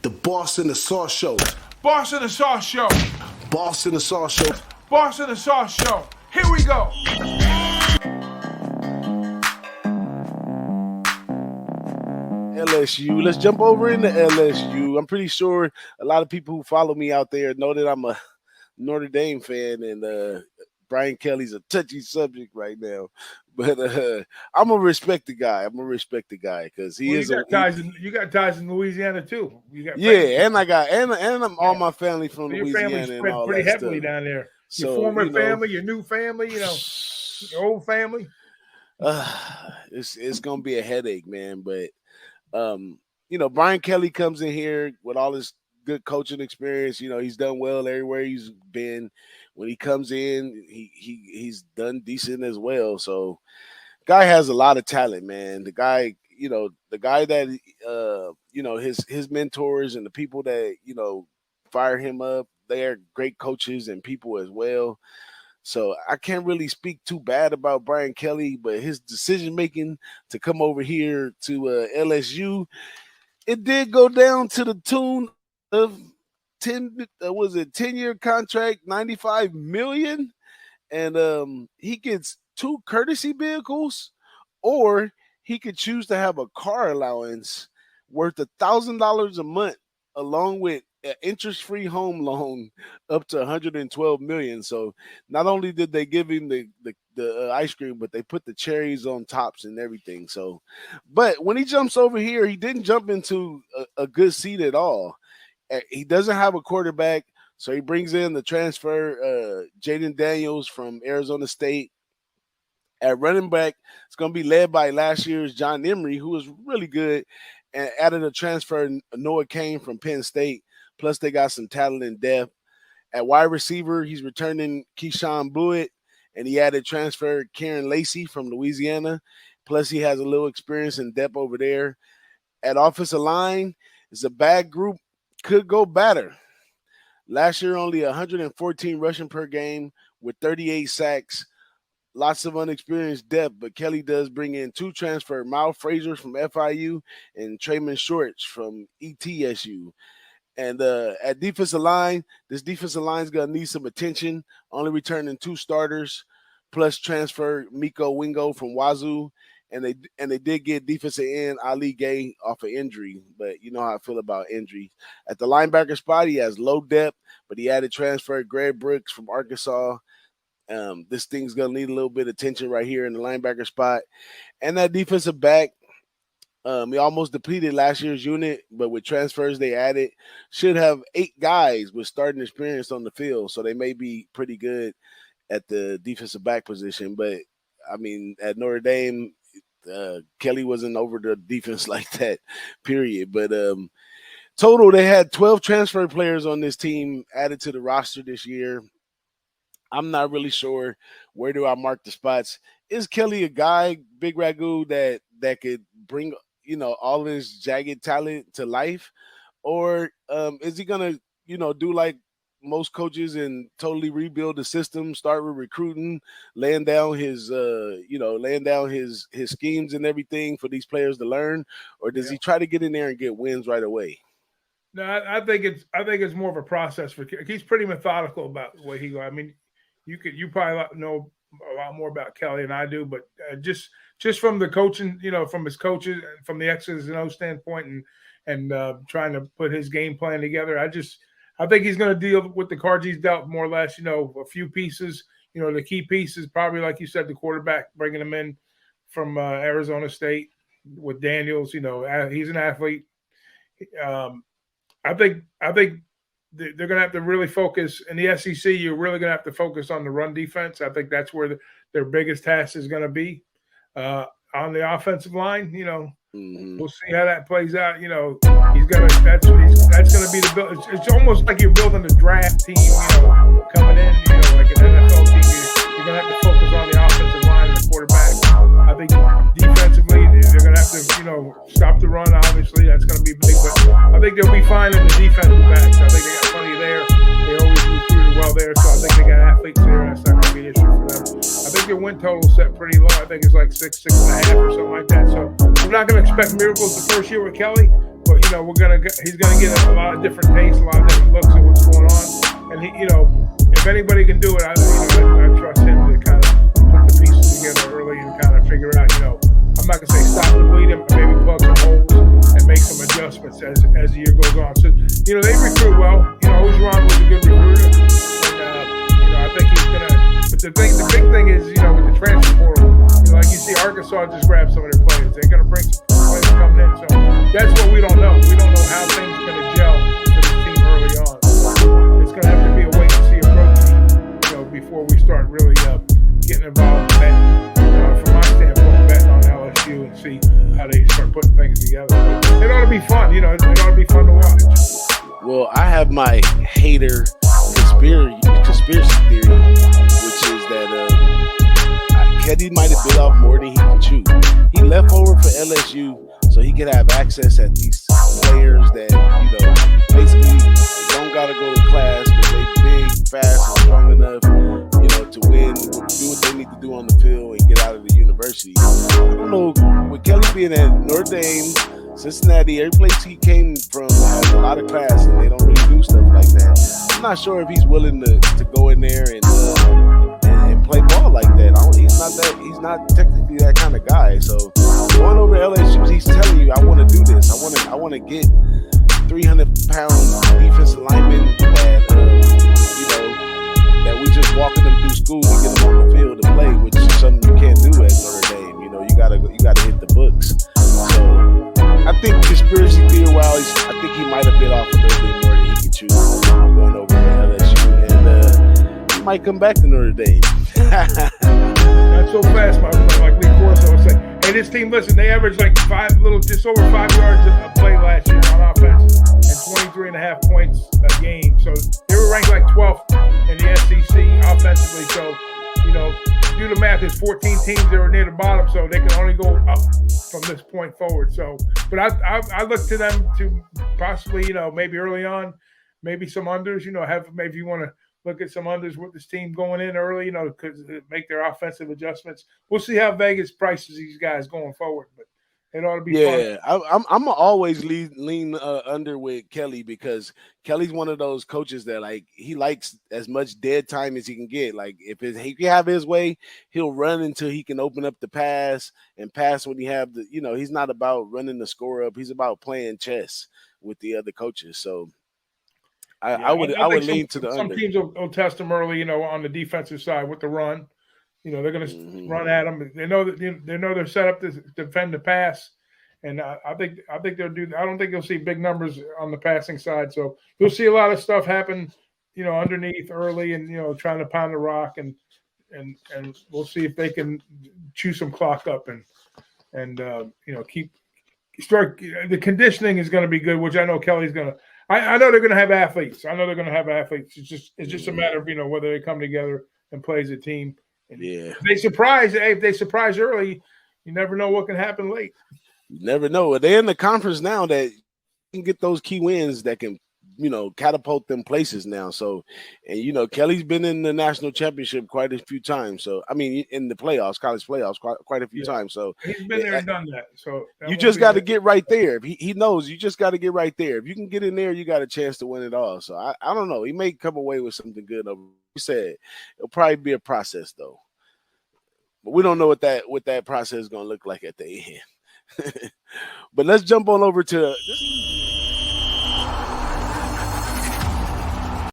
The Boss in the Sauce Show. Boss in the Sauce Show. Boss in the Sauce Show. Boss in the Sauce Show. Here we go. LSU. Let's jump over into LSU. I'm pretty sure a lot of people who follow me out there know that I'm a Notre Dame fan, and Brian Kelly's a touchy subject right now. But I'm gonna respect the guy. Because he is. You got ties in Louisiana too. You got and I got I'm all my family from Louisiana. Your family's spread pretty heavily down there. Your former family, your new family, your old family. It's gonna be a headache, man. But Brian Kelly comes in here with all his good coaching experience. He's done well everywhere he's been. When he comes in, he's done decent as well. So, guy has a lot of talent, man. The guy that his mentors and the people that fire him up, they are great coaches and people as well. So I can't really speak too bad about Brian Kelly, but his decision making to come over here to LSU, it did go down to the tune of 10-year contract, $95 million, and he gets 2 courtesy vehicles, or he could choose to have a car allowance worth $1,000 a month, along with an interest-free home loan up to $112 million. So not only did they give him the ice cream, but they put the cherries on tops and everything. So, but when he jumps over here, he didn't jump into a good seat at all. He doesn't have a quarterback, so he brings in the transfer Jaden Daniels from Arizona State. At running back, it's going to be led by last year's John Emery, who was really good, and added a transfer Noah Kane from Penn State. Plus, they got some talent and depth. At wide receiver, he's returning Keyshawn Blewett, and he added transfer Karen Lacey from Louisiana. Plus, he has a little experience and depth over there. At offensive line, it's a bad group. Could go better. Last year, only 114 rushing per game with 38 sacks. Lots of unexperienced depth, but Kelly does bring in 2 transfer, Miles Frazier from FIU and Trayman Shorts from ETSU. And at defensive line, this defensive line is going to need some attention, only returning 2 starters, plus transfer Miko Wingo from Wazoo. And they did get defensive end Ali Gay off of injury, but you know how I feel about injury. At the linebacker spot, he has low depth, but he added transfer Greg Brooks from Arkansas. This thing's going to need a little bit of attention right here in the linebacker spot. And that defensive back, he almost depleted last year's unit, but with transfers they added, should have 8 guys with starting experience on the field, so they may be pretty good at the defensive back position. But, I mean, at Notre Dame, Kelly wasn't over the defense like that, period. But total, they had 12 transfer players on this team added to the roster this year. I'm not really sure where do I mark the spots. Is Kelly a guy, Big Ragoo, that could bring all his jagged talent to life, or is he gonna do like most coaches and totally rebuild the system, start with recruiting, laying down his schemes and everything for these players to learn, or does he try to get in there and get wins right away? No, I think it's more of a process for. He's pretty methodical about the way he goes. I mean, you probably know a lot more about Kelly than I do, but just from the coaching, from his coaches, from the X's and O's standpoint, and trying to put his game plan together, I think he's going to deal with the cards he's dealt, more or less. A few pieces. The key pieces, probably like you said, the quarterback, bringing him in from Arizona State with Daniels. He's an athlete. I think they're going to have to really focus in the SEC. You're really going to have to focus on the run defense. I think that's where their biggest task is going to be. On the offensive line, we'll see how that plays out. He's gonna that's gonna be the build. It's almost like you're building a draft team, coming in, like an NFL team. You're gonna have to focus on the offensive line and the quarterback. I think defensively, they're gonna have to, stop the run. Obviously, that's gonna be big, but I think they'll be fine in the defensive backs. I think they got plenty there. They always recruited well there, so I think they got athletes there. That's not gonna be an issue for them. I think their win total set pretty low. I think it's like 6.5 or something like that. So I'm not going to expect miracles the first year with Kelly, but he's gonna get a lot of different tastes, a lot of different looks at what's going on. And if anybody can do it, I trust him to kind of put the pieces together early and kind of figure out. I'm not gonna say stop the bleeding, but maybe plug some holes and make some adjustments as the year goes on. So they recruit well. Ogeron was a good recruiter, and I think he's gonna. But the big thing is, with the transfer portal, like you see, Arkansas just grabbed some of their players. They're gonna bring some players coming in. So that's what we don't know. We don't know how things are gonna gel for this team early on. It's gonna have to be a wait and see approach, before we start really getting involved in betting. From my standpoint, betting on LSU and see how they start putting things together. It ought to be fun. It ought to be fun to watch. Well, I have my hater conspiracy theory, which is that Keddy might have bit off more than he can chew. He left over for LSU so he could have access at these players that, basically don't got to go to class because they big, fast, and strong enough, to win, do what they need to do on the field and get out of the university. I don't know, with Kelly being at Notre Dame, Cincinnati, every place he came from has a lot of class and they don't really do stuff like that. I'm not sure if he's willing to go in there and play ball like that. He's not technically that kind of guy. So going over LSU, he's telling you, I want to do this. I want to get 300-pound defensive linemen that we just walking them through school to get them on the field to play, which is something you can't do at Notre Dame. You gotta hit the books. So I think conspiracy theory-wise, I think he might have bit off a little bit more than he could chew going over to LSU, and he might come back to Notre Dame. Not so fast, like Lee Corso would say. Hey, this team, listen, they averaged like just over 5 yards a play last year on offense and 23.5 points a game. So they were ranked like 12th in the SEC offensively. So, do the math. There's 14 teams that are near the bottom, so they can only go up from this point forward. So, but I look to them to possibly, maybe early on, maybe some unders. Maybe you want to look at some unders with this team going in early, because make their offensive adjustments. We'll see how Vegas prices these guys going forward, but it ought to be fun. Yeah, I'm always lean under with Kelly because Kelly's one of those coaches that he likes as much dead time as he can get. Like if he can have his way, he'll run until he can open up the pass and pass when he have the. He's not about running the score up. He's about playing chess with the other coaches. So. I would lean to the under. Some teams will test them early, on the defensive side with the run. They're going to run at them. They know that they're set up to defend the pass, and I think they'll do. I don't think you'll see big numbers on the passing side. So you'll see a lot of stuff happen, underneath early, and trying to pound the rock, and we'll see if they can chew some clock up and start. The conditioning is going to be good, which I know Kelly's going to. I know they're going to have athletes. It's just a matter of whether they come together and play as a team. And if they surprise early, you never know what can happen late. You never know. They're in the conference now that you can get those key wins that can catapult them places now. So, and Kelly's been in the national championship quite a few times. So, I mean, in the playoffs, college playoffs, quite a few times. So he's been there and done that. So you just got to get right there. He knows you just got to get right there. If you can get in there, you got a chance to win it all. So I don't know. He may come away with something good. You said it'll probably be a process though, but we don't know what that process is going to look like at the end. But let's jump on over to